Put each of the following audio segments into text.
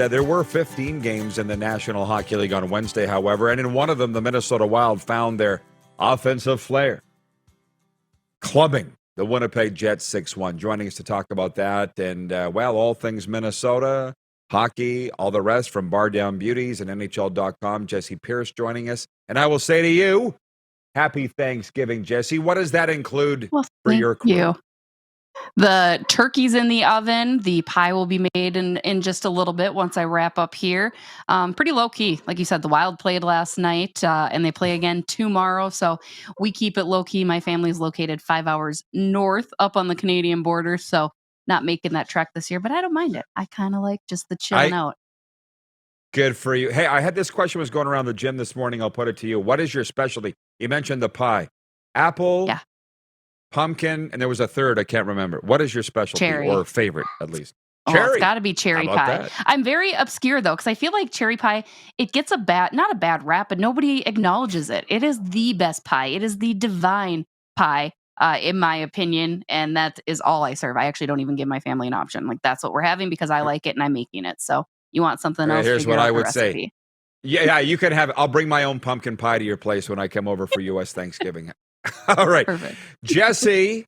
there were 15 games in the National Hockey League on Wednesday, however, and in one of them, the Minnesota Wild found their offensive flair, clubbing the Winnipeg Jets 6-1. Joining us to talk about that and, all things Minnesota, hockey, all the rest from Down Beauties and NHL.com. Jessi Pierce joining us. And I will say to you, happy Thanksgiving, Jessi. What does that include for your crew? You. The turkey's in the oven. The pie will be made in just a little bit once I wrap up here. Pretty low key. Like you said, the Wild played last night and they play again tomorrow. So we keep it low key. My family's located 5 hours north up on the Canadian border. So not making that trek this year, but I don't mind it. I kind of like just the chilling out. Good for you. Hey, I had this question was going around the gym this morning. I'll put it to you. What is your specialty? You mentioned the pie. Apple, pumpkin, and there was a third. I can't remember. What is your specialty or favorite, at least? Cherry. It's got to be cherry pie. That? I'm very obscure, though, because I feel like cherry pie, it gets not a bad rap, but nobody acknowledges it. It is the best pie. It is the divine pie, in my opinion, and that is all I serve. I actually don't even give my family an option. Like, that's what we're having because I like it and I'm making it. So you want something else? Here's what I would say. Yeah, you can have. I'll bring my own pumpkin pie to your place when I come over for U.S. Thanksgiving. All right, perfect. Jessi,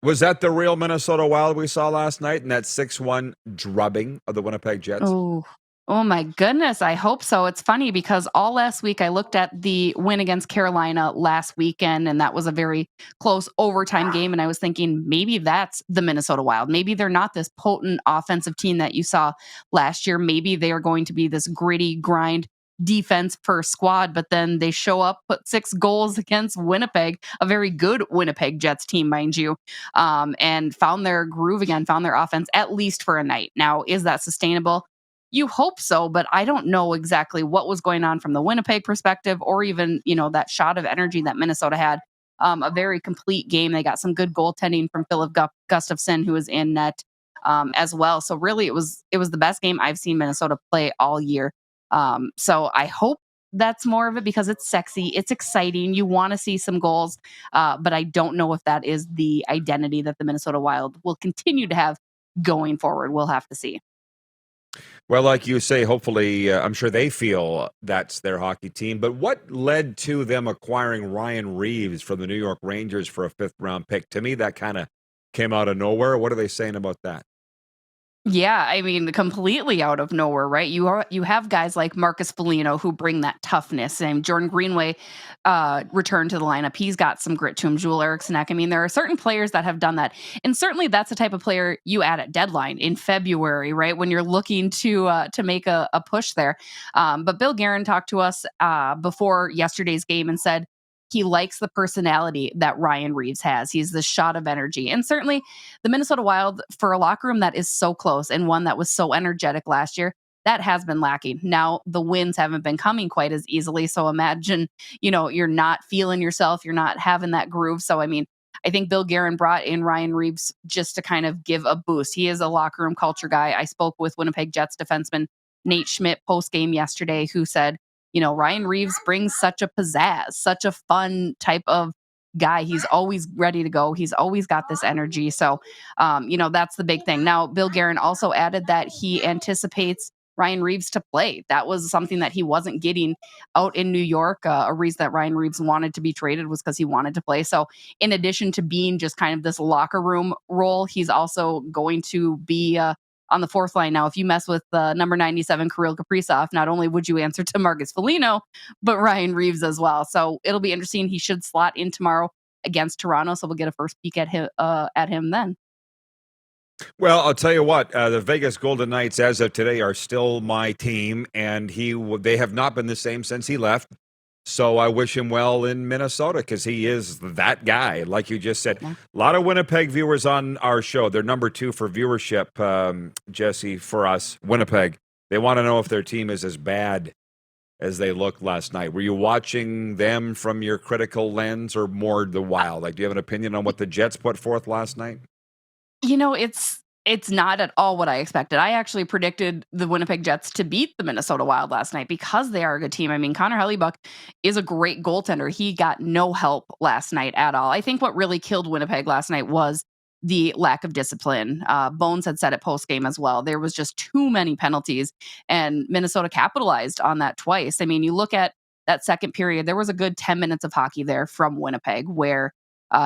was that the real Minnesota Wild we saw last night in that 6-1 drubbing of the Winnipeg Jets? Oh my goodness, I hope so. It's funny because all last week I looked at the win against Carolina last weekend, and that was a very close overtime game, and I was thinking maybe that's the Minnesota Wild. Maybe they're not this potent offensive team that you saw last year. Maybe they are going to be this gritty grind defense per squad, but then they show up, put 6 goals against Winnipeg, a very good Winnipeg Jets team, mind you, and found their groove again, found their offense at least for a night. Now, is that sustainable? You hope so, but I don't know exactly what was going on from the Winnipeg perspective or even, that shot of energy that Minnesota had. A very complete game. They got some good goaltending from Philip Gustafsson, who was in net as well. So really it was the best game I've seen Minnesota play all year. So I hope that's more of it because it's sexy. It's exciting. You want to see some goals, but I don't know if that is the identity that the Minnesota Wild will continue to have going forward. We'll have to see. Well, like you say, hopefully, I'm sure they feel that's their hockey team. But what led to them acquiring Ryan Reeves from the New York Rangers for a 5th-round pick? To me, that kind of came out of nowhere. What are they saying about that? Yeah, I mean, completely out of nowhere, right? You have guys like Marcus Foligno who bring that toughness, and Jordan Greenway returned to the lineup. He's got some grit to him. Joel Eriksson. I mean, there are certain players that have done that, and certainly that's the type of player you add at deadline in February, right? When you're looking to make a push there. But Bill Guerin talked to us before yesterday's game and said he likes the personality that Ryan Reeves has. He's the shot of energy. And certainly the Minnesota Wild, for a locker room that is so close and one that was so energetic last year, that has been lacking. Now, the wins haven't been coming quite as easily. So imagine, you're not feeling yourself. You're not having that groove. So, I mean, I think Bill Guerin brought in Ryan Reeves just to kind of give a boost. He is a locker room culture guy. I spoke with Winnipeg Jets defenseman Nate Schmidt post-game yesterday, who said, Ryan Reeves brings such a pizzazz, such a fun type of guy. He's always ready to go. He's always got this energy. So, that's the big thing. Now, Bill Guerin also added that he anticipates Ryan Reeves to play. That was something that he wasn't getting out in New York. A reason that Ryan Reeves wanted to be traded was because he wanted to play. So in addition to being just kind of this locker room role, he's also going to be on the 4th line. Now, if you mess with number 97, Kirill Kaprizov, not only would you answer to Marcus Foligno, but Ryan Reeves as well. So it'll be interesting. He should slot in tomorrow against Toronto. So we'll get a first peek at him then. Well, I'll tell you what, the Vegas Golden Knights, as of today, are still my team, and they have not been the same since he left. So I wish him well in Minnesota because he is that guy, like you just said. Yeah. A lot of Winnipeg viewers on our show. They're number 2 for viewership, Jessi, for us, Winnipeg. They want to know if their team is as bad as they looked last night. Were you watching them from your critical lens or more the Wild? Like, do you have an opinion on what the Jets put forth last night? It's not at all what I expected. I actually predicted the Winnipeg Jets to beat the Minnesota Wild last night because they are a good team. I mean, Connor Hellebuck is a great goaltender. He got no help last night at all. I think what really killed Winnipeg last night was the lack of discipline. Bones had said it post game as well. There was just too many penalties, and Minnesota capitalized on that twice. I mean, you look at that second period, there was a good 10 minutes of hockey there from Winnipeg where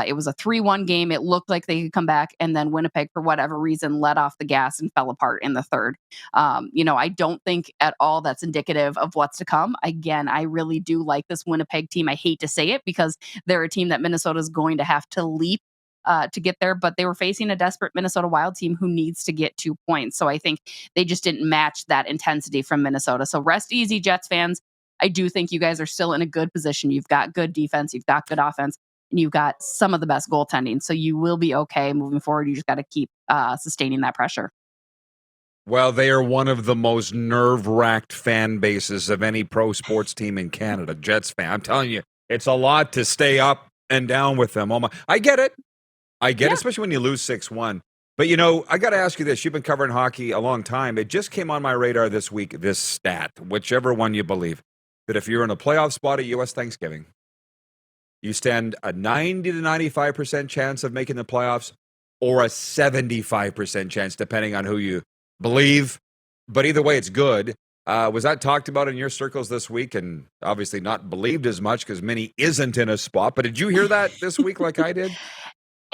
it was a 3-1 game. It looked like they could come back, and then Winnipeg, for whatever reason, let off the gas and fell apart in the third. I don't think at all that's indicative of what's to come. Again, I really do like this Winnipeg team. I hate to say it because they're a team that Minnesota is going to have to leap to get there, but they were facing a desperate Minnesota Wild team who needs to get 2 points. So I think they just didn't match that intensity from Minnesota. So rest easy, Jets fans. I do think you guys are still in a good position. You've got good defense, you've got good offense, and you've got some of the best goaltending. So you will be okay moving forward. You just got to keep sustaining that pressure. Well, they are one of the most nerve-wracked fan bases of any pro sports team in Canada. Jets fan. I'm telling you, it's a lot to stay up and down with them. Oh my, I get it. Especially when you lose 6-1. But, I got to ask you this. You've been covering hockey a long time. It just came on my radar this week, this stat, whichever one you believe, that if you're in a playoff spot at U.S. Thanksgiving, you stand a 90 to 95% chance of making the playoffs or a 75% chance, depending on who you believe. But either way, it's good. Was that talked about in your circles this week? And obviously not believed as much because Minnie isn't in a spot. But did you hear that this week like I did?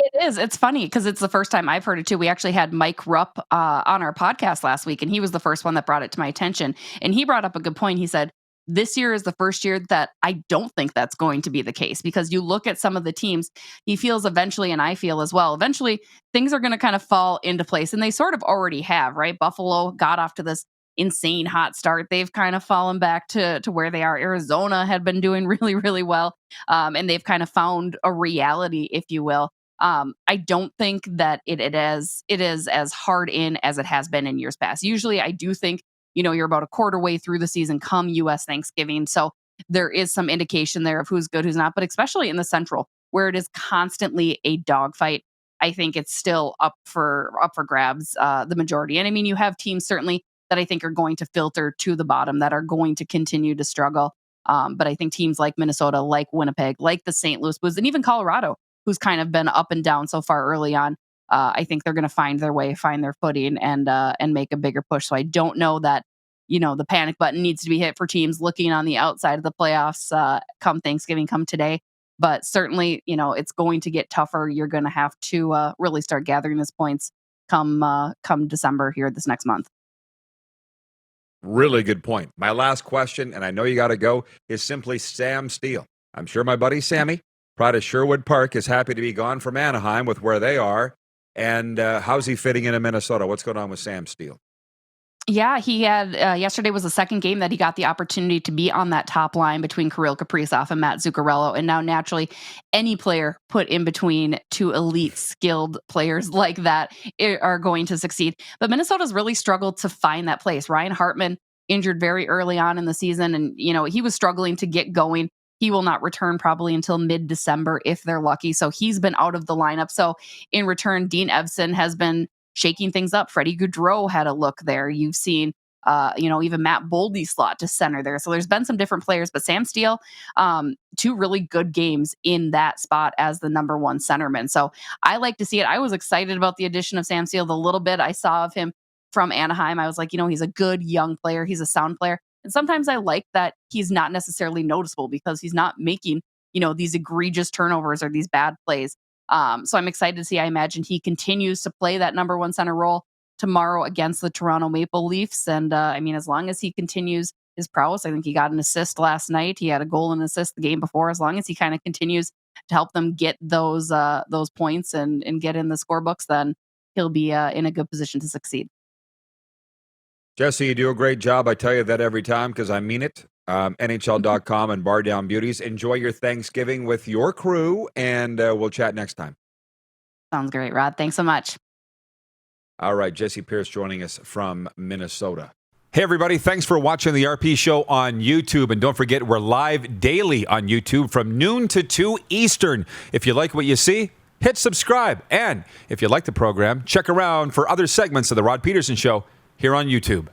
It is. It's funny because it's the first time I've heard it too. We actually had Mike Rupp on our podcast last week, and he was the first one that brought it to my attention. And he brought up a good point. He said, this year is the first year that I don't think that's going to be the case because you look at some of the teams, he feels eventually, and I feel as well, eventually things are going to kind of fall into place. And they sort of already have, right? Buffalo got off to this insane hot start. They've kind of fallen back to where they are. Arizona had been doing really, really well. And they've kind of found a reality, if you will. I don't think that it is as hard in as it has been in years past. Usually I do think, you're about a quarter way through the season come U.S. Thanksgiving. So there is some indication there of who's good, who's not, but especially in the Central where it is constantly a dogfight. I think it's still up for grabs, the majority. And I mean, you have teams certainly that I think are going to filter to the bottom that are going to continue to struggle. But I think teams like Minnesota, like Winnipeg, like the St. Louis Blues, and even Colorado, who's kind of been up and down so far early on. I think they're going to find their way, find their footing, and make a bigger push. So I don't know that, the panic button needs to be hit for teams looking on the outside of the playoffs come Thanksgiving, come today. But certainly, it's going to get tougher. You're going to have to really start gathering these points come December here this next month. Really good point. My last question, and I know you got to go, is simply Sam Steele. I'm sure my buddy Sammy, pride of Sherwood Park, is happy to be gone from Anaheim with where they are. And how's he fitting into Minnesota? What's going on with Sam Steele? Yeah, he had yesterday was the second game that he got the opportunity to be on that top line between Kirill Kaprizov and Matt Zuccarello. And now naturally, any player put in between two elite skilled players like that are going to succeed. But Minnesota's really struggled to find that place. Ryan Hartman injured very early on in the season, and he was struggling to get going. He will not return probably until mid-December if they're lucky. So he's been out of the lineup. So in return, Dean Evson has been shaking things up. Freddie Gaudreau had a look there. You've seen, even Matt Boldy slot to center there. So there's been some different players, but Sam Steele, two really good games in that spot as the number one centerman. So I like to see it. I was excited about the addition of Sam Steele. The little bit I saw of him from Anaheim, I was like, he's a good young player. He's a sound player. And sometimes I like that he's not necessarily noticeable because he's not making, these egregious turnovers or these bad plays. So I'm excited to see. I imagine he continues to play that number one center role tomorrow against the Toronto Maple Leafs. And as long as he continues his prowess, I think he got an assist last night. He had a goal and assist the game before. As long as he kind of continues to help them get those points and get in the scorebooks, then he'll be in a good position to succeed. Jessi, you do a great job. I tell you that every time because I mean it. NHL.com and Down Beauties. Enjoy your Thanksgiving with your crew, and we'll chat next time. Sounds great, Rod. Thanks so much. All right, Jessi Pierce joining us from Minnesota. Hey, everybody. Thanks for watching the RP Show on YouTube. And don't forget, we're live daily on YouTube from noon to 2 Eastern. If you like what you see, hit subscribe. And if you like the program, check around for other segments of the Rod Pedersen Show here on YouTube.